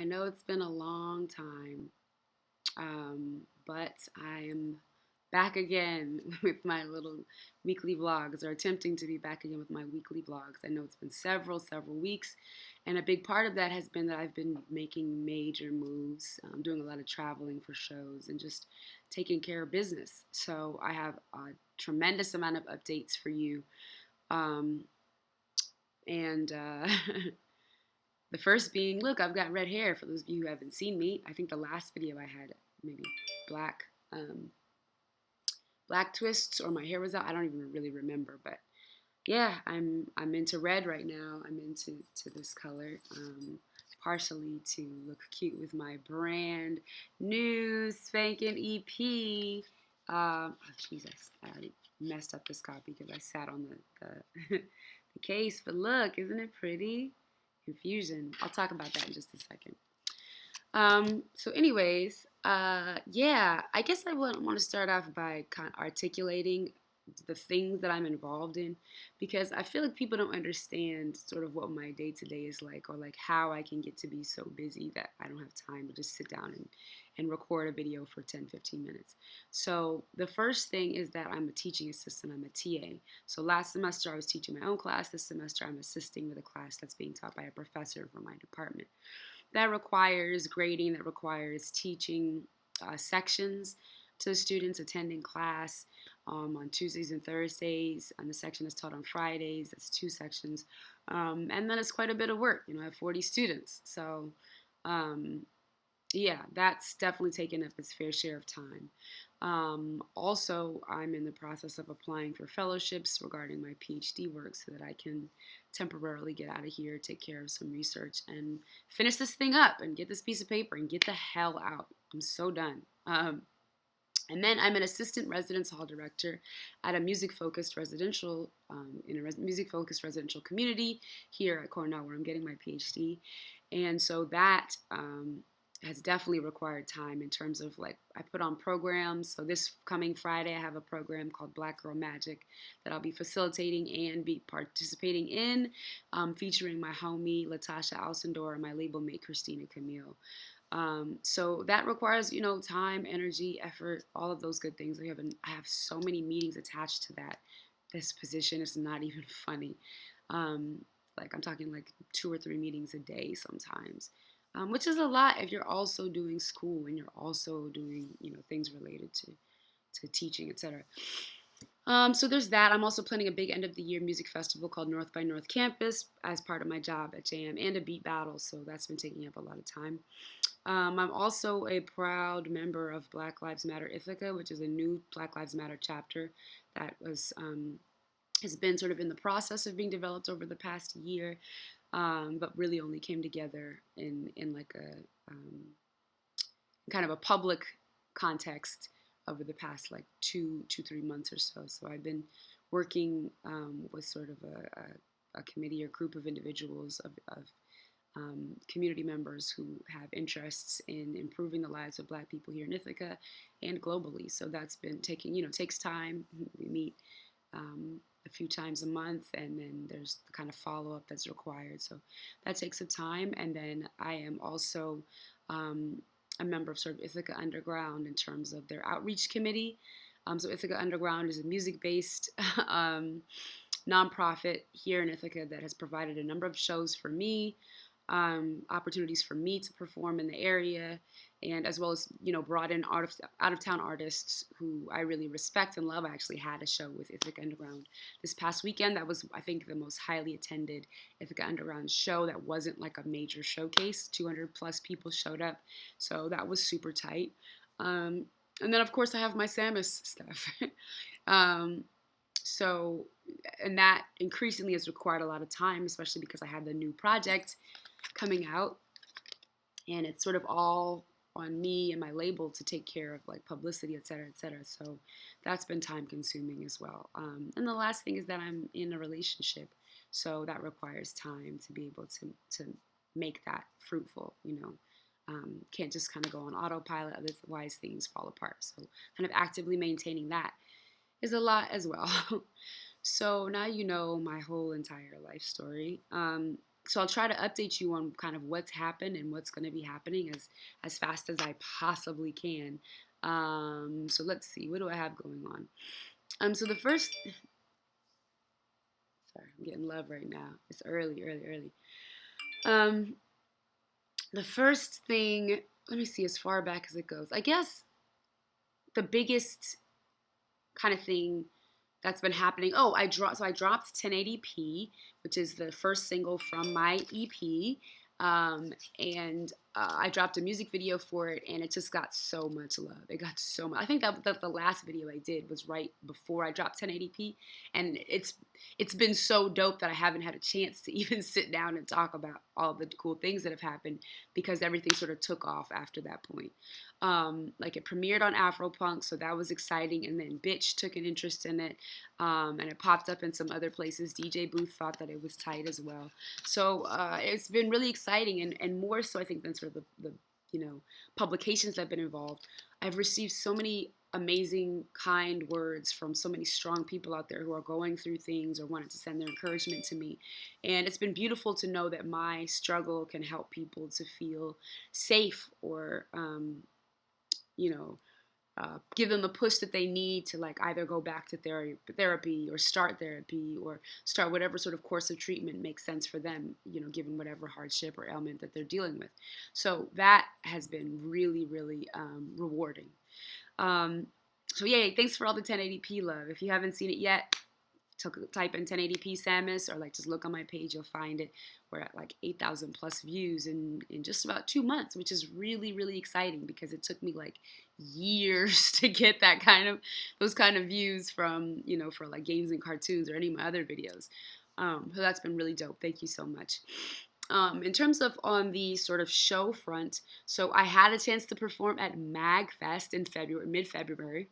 I know it's been a long time, but I am back again with my little weekly vlogs, or attempting to be back again with my weekly vlogs. I know it's been several weeks, and a big part of that has been that I've been making major moves, doing a lot of traveling for shows, and just taking care of business. So I have a tremendous amount of updates for you. Um, and The first being, look, I've got red hair. For those of you who haven't seen me, I think the last video I had maybe black um, black twists, or my hair was out. I don't even really remember, but yeah, I'm into red right now. I'm into this color, partially to look cute with my brand new spanking EP. Oh Jesus, I already messed up this copy because I sat on the the case. But look, isn't it pretty? Infusion. I'll talk about that in just a second. Yeah, I guess I would want to start off by kind of articulating the things that I'm involved in, because I feel like people don't understand sort of what my day to day is like, or like how I can get to be so busy that I don't have time to just sit down and record a video for 10, 15 minutes. So the first thing is that I'm a teaching assistant, I'm a TA. So last semester I was teaching my own class, this semester I'm assisting with a class that's being taught by a professor from my department. That requires grading, that requires teaching sections to the students attending class on Tuesdays and Thursdays, and the section is taught on Fridays. That's two sections. And then it's quite a bit of work. I have 40 students. So, um, yeah, that's definitely taken up its fair share of time. Also, I'm in the process of applying for fellowships regarding my PhD work so that I can temporarily get out of here, take care of some research, and finish this thing up and get this piece of paper and get the hell out. I'm so done. And then I'm an assistant residence hall director at a music-focused residential, music-focused residential community here at Cornell, where I'm getting my PhD. And so that has definitely required time in terms of, like, I put on programs. So this coming Friday, I have a program called Black Girl Magic that I'll be facilitating and be participating in, featuring my homie Latasha Alcindor and my label mate Christina Camille. So that requires, time, energy, effort, all of those good things. I have so many meetings attached to that. This position is not even funny. Like, I'm talking like 2 or 3 meetings a day sometimes, which is a lot if you're also doing school and you're also doing, things related to teaching, etc. So there's that. I'm also planning a big end of the year music festival called North by North Campus as part of my job at JM, and a beat battle. So that's been taking up a lot of time. I'm also a proud member of Black Lives Matter Ithaca, which is a new Black Lives Matter chapter that has been sort of in the process of being developed over the past year, but really only came together in like a kind of a public context over the past like 3 months or so. So I've been working with sort of a committee or group of individuals of community members who have interests in improving the lives of Black people here in Ithaca and globally. So that's been takes time. We meet a few times a month, and then there's the kind of follow-up that's required. So that takes some time. And then I am also a member of sort of Ithaca Underground in terms of their outreach committee. So Ithaca Underground is a music-based nonprofit here in Ithaca that has provided a number of shows for me, opportunities for me to perform in the area, and as well as brought in out of town artists who I really respect and love. I actually had a show with Ithaca Underground this past weekend. That was, I think, the most highly attended Ithaca Underground show. That wasn't like a major showcase. 200 plus people showed up, so that was super tight. And then of course I have my Sammus stuff. um, so, and that increasingly has required a lot of time, especially because I had the new project coming out, and it's sort of all on me and my label to take care of, like, publicity, et cetera, et cetera. So that's been time consuming as well. And the last thing is that I'm in a relationship, so that requires time to be able to make that fruitful. Can't just kind of go on autopilot, otherwise things fall apart. So kind of actively maintaining that is a lot as well. So now you know my whole entire life story. So I'll try to update you on kind of what's happened and what's going to be happening as fast as I possibly can. So let's see, what do I have going on? So the first, sorry, I'm getting love right now. It's early, early, early. Um, the first thing, let me see as far back as it goes. I guess the biggest kind of thing that's been happening. Oh, I dropped 1080p, which is the first single from my EP. And I dropped a music video for it, and it just got so much love. It got so much. I think that the last video I did was right before I dropped 1080p, and it's been so dope that I haven't had a chance to even sit down and talk about all the cool things that have happened because everything sort of took off after that point. Like it premiered on Afropunk, so that was exciting, and then Bitch took an interest in it, and it popped up in some other places. DJ Booth thought that it was tight as well. So it's been really exciting, and more so I think than sort of the publications that have been involved. I've received so many amazing, kind words from so many strong people out there who are going through things or wanted to send their encouragement to me. And it's been beautiful to know that my struggle can help people to feel safe or, give them the push that they need to like either go back to therapy or start therapy or start whatever sort of course of treatment makes sense for them, given whatever hardship or ailment that they're dealing with. So that has been really, really rewarding. So yay, thanks for all the 1080p love. If you haven't seen it yet, type in 1080p Sammus or like just look on my page, you'll find it. We're at like 8,000 plus views in just about 2 months, which is really, really exciting because it took me like years to get those kind of views from, for like games and cartoons or any of my other videos. So that's been really dope. Thank you so much. In terms of on the sort of show front, so I had a chance to perform at MAGFest in mid-February.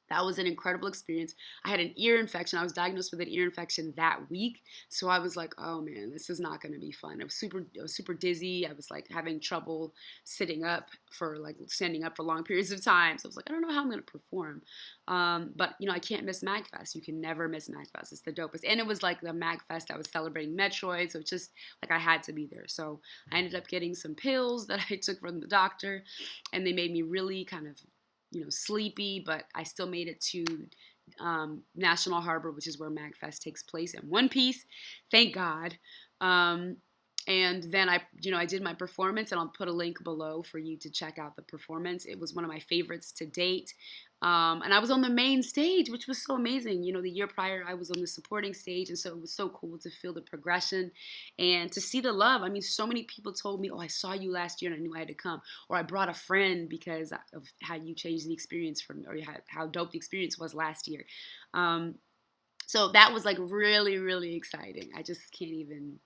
That was an incredible experience. I had an ear infection. I was diagnosed with an ear infection that week. So I was like, oh man, this is not going to be fun. I was super dizzy. I was like having trouble standing up for long periods of time. So I was like, I don't know how I'm going to perform. But I can't miss MAGFest. You can never miss MAGFest. It's the dopest. And it was like the MAGFest that was celebrating Metroid. So it's just like I had to be there. So I ended up getting some pills that I took from the doctor, and they made me really kind of sleepy, but I still made it to National Harbor, which is where MAGFest takes place, in one piece. Thank God. And then I did my performance, and I'll put a link below for you to check out the performance. It was one of my favorites to date. And I was on the main stage, which was so amazing. The year prior, I was on the supporting stage, and so it was so cool to feel the progression and to see the love. I mean, so many people told me, oh, I saw you last year and I knew I had to come. Or I brought a friend because of how you changed the experience or how dope the experience was last year. So that was like really, really exciting. I just can't even,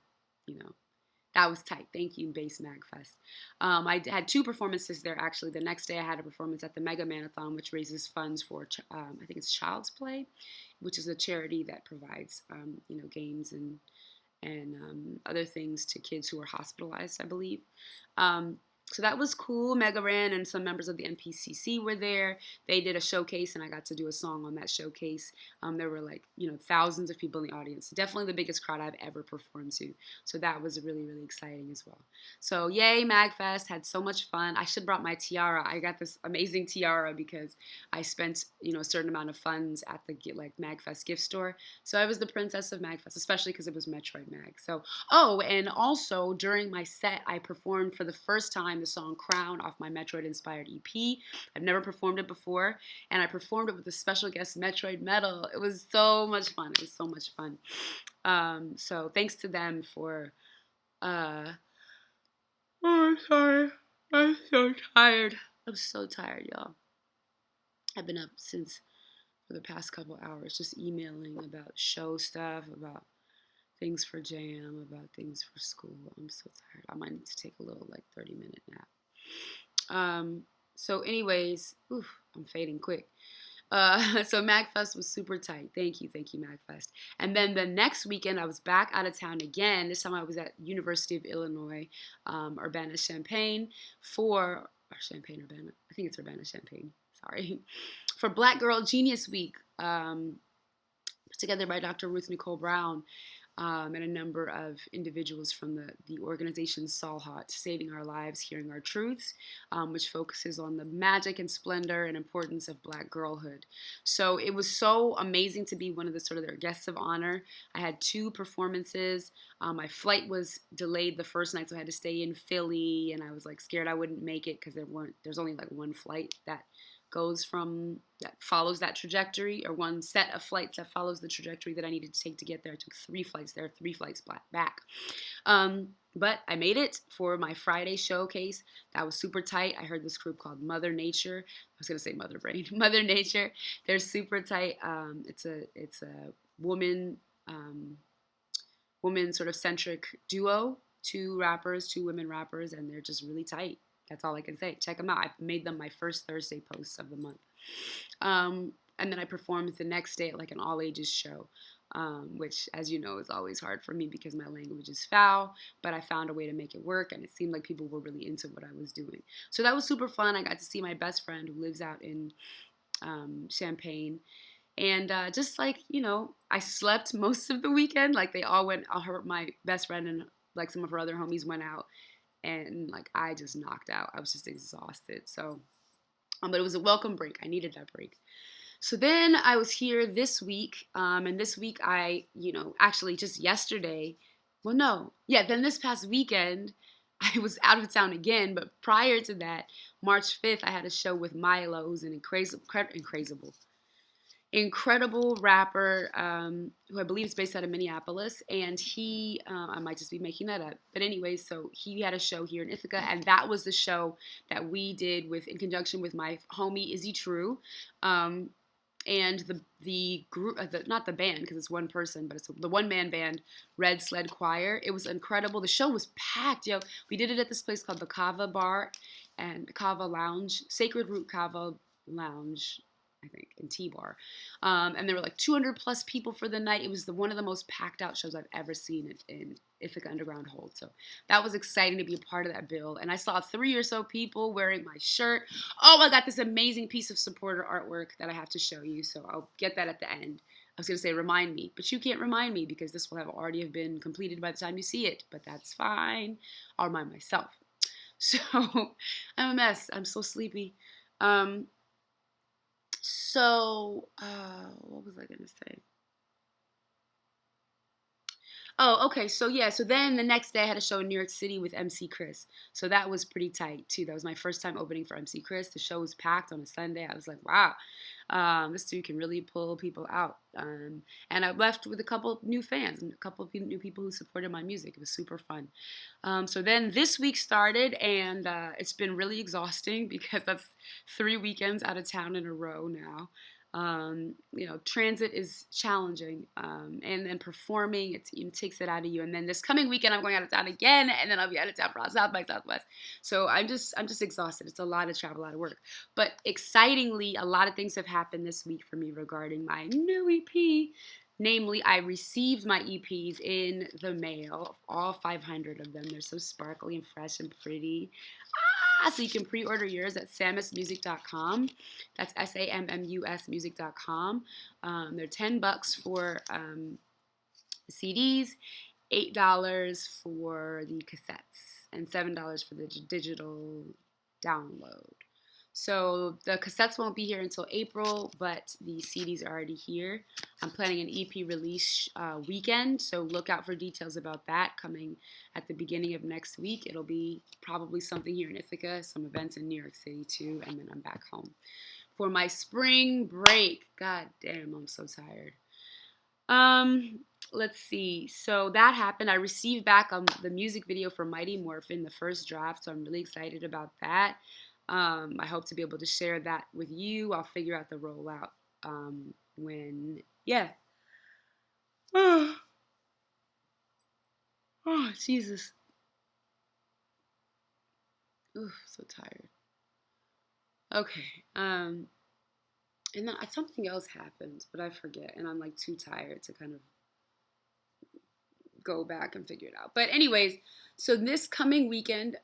that was tight. Thank you, Base MAGFest. I had 2 performances there, actually. The next day I had a performance at the Mega Manathon, which raises funds for, I think it's Child's Play, which is a charity that provides, games and other things to kids who are hospitalized, I believe. So that was cool. Mega Ran and some members of the NPCC were there. They did a showcase, and I got to do a song on that showcase. There were thousands of people in the audience. Definitely the biggest crowd I've ever performed to. So that was really, really exciting as well. So yay, MAGFest. Had so much fun. I should have brought my tiara. I got this amazing tiara because I spent, a certain amount of funds at the MAGFest gift store. So I was the princess of MAGFest, especially because it was Metroid Mag. So, and also during my set, I performed for the first time the song Crown off my Metroid-inspired EP. I've never performed it before, and I performed it with a special guest, Metroid Metal. It was so much fun. It was so much fun. So thanks to them for, oh, I'm sorry. I'm so tired. I'm so tired, y'all. I've been up for the past couple hours just emailing about show stuff, about things for jam, about things for school. I'm so tired. I might need to take a little 30-minute nap. So anyways, I'm fading quick. So MAGFest was super tight. Thank you, MAGFest. And then the next weekend, I was back out of town again. This time I was at University of Illinois, Urbana-Champaign Champaign-Urbana. I think it's Urbana-Champaign. Sorry. For Black Girl Genius Week, put together by Dr. Ruth Nicole Brown. and a number of individuals from the organization Solhat, Saving Our Lives, Hearing Our Truths, which focuses on the magic and splendor and importance of Black girlhood. So it was so amazing to be one of the sort of their guests of honor. I had 2 performances. My flight was delayed the first night, so I had to stay in Philly, and I was like scared I wouldn't make it because there's only like one flight that follows that trajectory, or one set of flights that follows the trajectory that I needed to take to get there. I took 3 flights there, 3 flights back. But I made it for my Friday showcase. That was super tight. I heard this group called Mother Nature. I was gonna say Mother Brain. Mother Nature. They're super tight. It's a woman sort of centric duo. 2 women rappers, and they're just really tight. That's all I can say. Check them out. I made them my first Thursday posts of the month. And then I performed the next day at like an all ages show, which, as you know, is always hard for me because my language is foul, but I found a way to make it work, and it seemed like people were really into what I was doing. So that was super fun. I got to see my best friend who lives out in Champaign. And just like, I slept most of the weekend. Like they all went, my best friend and like some of her other homies went out. And like I just knocked out. I was just exhausted. So, but it was a welcome break. I needed that break. So then I was here this week, and this week I, actually just yesterday, then this past weekend I was out of town again. But prior to that, March 5th, I had a show with Milo, who's an incredible rapper who I believe is based out of Minneapolis, and he, I might just be making that up, but anyway, so he had a show here in Ithaca, and that was the show that we did in conjunction with my homie Izzy True, and the group, not the band because it's one person, but it's the one-man band, Red Sled Choir. It was incredible. The show was packed, yo. We did it at this place called the Kava Bar and Kava Lounge, Sacred Root Kava Lounge, I think, in T-Bar. And there were like 200 plus people for the night. It was one of the most packed out shows I've ever seen in Ithaca Underground Hold. So that was exciting to be a part of that bill. And I saw 3 or so people wearing my shirt. Oh, I got this amazing piece of supporter artwork that I have to show you. So I'll get that at the end. I was going to say remind me, but you can't remind me because this will have already have been completed by the time you see it. But that's fine. I'll remind myself. So I'm a mess. I'm so sleepy. What was I going to say? Oh, okay. So then the next day I had a show in New York City with MC Chris. So that was pretty tight too. That was my first time opening for MC Chris. The show was packed on a Sunday. I was like, wow, this dude can really pull people out. And I left with a couple new fans and a couple of new people who supported my music. It was super fun. So then this week started, and it's been really exhausting because that's 3 weekends out of town in a row now. Transit is challenging, and then performing, it takes it out of you. And then this coming weekend, I'm going out of town again, and then I'll be out of town for South by Southwest. So I'm just exhausted. It's a lot of travel, a lot of work. But excitingly, a lot of things have happened this week for me regarding my new EP. Namely, I received my EPs in the mail, all 500 of them. They're so sparkly and fresh and pretty. So you can pre-order yours at sammusmusic.com. That's SAMMUS music.com. They're $10 for CDs, $8 for the cassettes, and $7 for the digital download. So the cassettes won't be here until April, but the CDs are already here. I'm planning an EP release weekend, so look out for details about that coming at the beginning of next week. It'll be probably something here in Ithaca, some events in New York City too, and then I'm back home for my spring break. God damn, I'm so tired. Let's see. So that happened. I received back the music video for Mighty Morphin, the first draft, so I'm really excited about that. I hope to be able to share that with you. I'll figure out the rollout Oh, Jesus. Ooh, so tired. Okay. And then something else happened, but I forget, and I'm like too tired to kind of go back and figure it out. But anyways, so this coming weekend,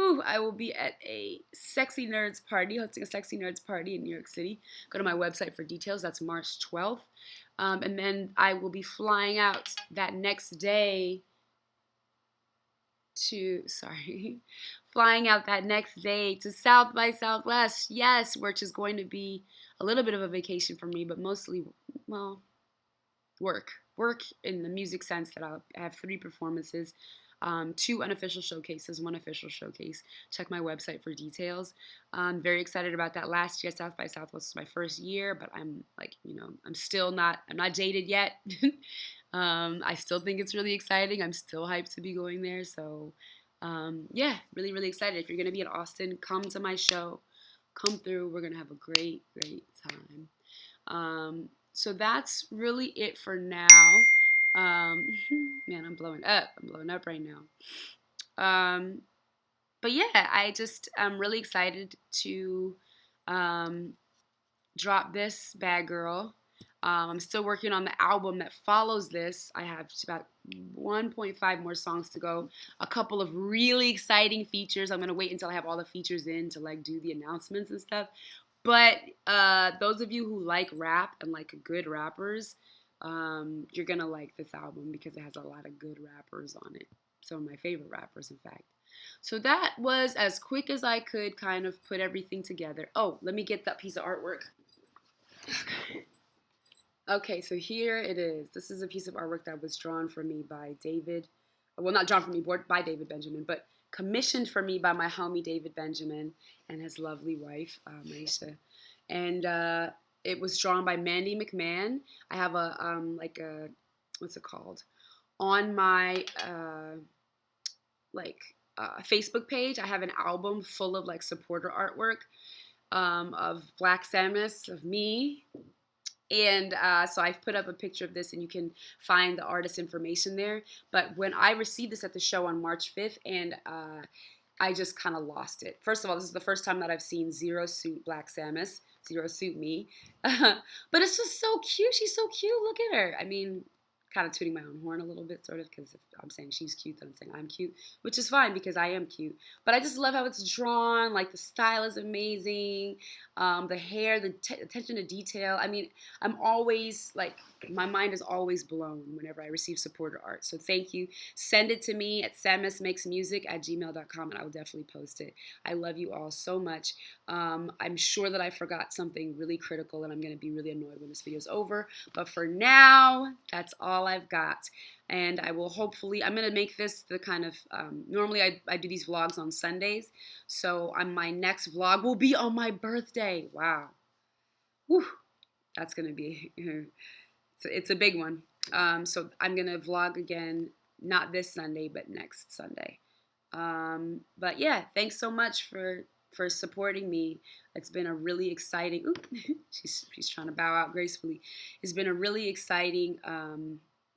Ooh, I will be at a Sexy Nerds party, hosting a Sexy Nerds party in New York City. Go to my website for details. That's March 12th. And then I will be flying out that next day flying out that next day to South by Southwest. Yes, which is going to be a little bit of a vacation for me, but mostly, well, work. Work in the music sense that I have 3 performances, 2 unofficial showcases, 1 official showcase. Check my website for details. I'm very excited about that. Last year, South by Southwest was my first year, but I'm like, I'm not jaded yet. I still think it's really exciting. I'm still hyped to be going there. So, yeah, really, really excited. If you're going to be in Austin, come to my show. Come through. We're going to have a great, great time. So that's really it for now. Man, I'm blowing up. I'm blowing up right now. But yeah, I'm really excited to drop this Bad Girl. I'm still working on the album that follows this. I have about 1.5 more songs to go. A couple of really exciting features. I'm going to wait until I have all the features in to like do the announcements and stuff. But those of you who like rap and like good rappers, you're going to like this album because it has a lot of good rappers on it. Some of my favorite rappers, in fact. So that was as quick as I could kind of put everything together. Oh, let me get that piece of artwork. Okay, so here it is. This is a piece of artwork that was drawn for me by David. Well, not drawn for me, by David Benjamin, but commissioned for me by my homie David Benjamin and his lovely wife, Maisha. And it was drawn by Mandy McMahon. I have what's it called? On my, Facebook page, I have an album full of, like, supporter artwork of Black Sammus, of me. And so I've put up a picture of this, and you can find the artist information there. But when I received this at the show on March 5th, and I just kind of lost it. First of all, this is the first time that I've seen Zero Suit Black Samus, Zero Suit me. But it's just so cute. She's so cute. Look at her. I mean, kind of tooting my own horn a little bit, sort of, because if I'm saying she's cute, then I'm saying I'm cute, which is fine because I am cute. But I just love how it's drawn. Like, the style is amazing. The hair, the attention to detail. I mean, I'm always, like, my mind is always blown whenever I receive supporter art. So thank you. Send it to me at sammusmakesmusic@gmail.com, and I will definitely post it. I love you all so much. I'm sure that I forgot something really critical, and I'm going to be really annoyed when this video is over. But for now, that's all I've got. And I will hopefully, I'm going to make this the kind of, normally I do these vlogs on Sundays. So my next vlog will be on my birthday. Wow. Whew. That's going to be, it's a big one. So I'm going to vlog again, not this Sunday, but next Sunday. But yeah, thanks so much for supporting me. It's been a really exciting, she's trying to bow out gracefully. It's been a really exciting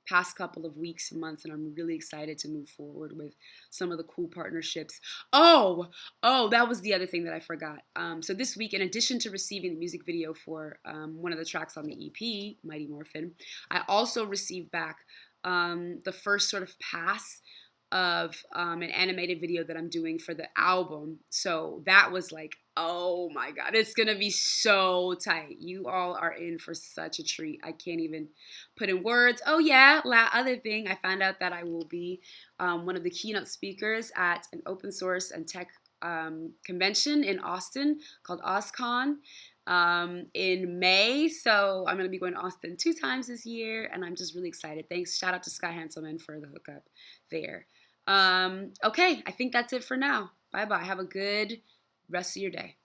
past couple of weeks and months, and I'm really excited to move forward with some of the cool partnerships. Oh, that was the other thing that I forgot. So this week, in addition to receiving the music video for one of the tracks on the EP, Mighty Morphin, I also received back the first sort of pass of an animated video that I'm doing for the album. So that was like, oh my God, it's gonna be so tight. You all are in for such a treat. I can't even put in words. Oh yeah, other thing, I found out that I will be one of the keynote speakers at an open source and tech convention in Austin called OSCON in May. So I'm going to be going to Austin 2 times this year, and I'm just really excited. Thanks. Shout out to Sky Hanselman for the hookup there. Okay, I think that's it for now. Bye-bye. Have a good rest of your day.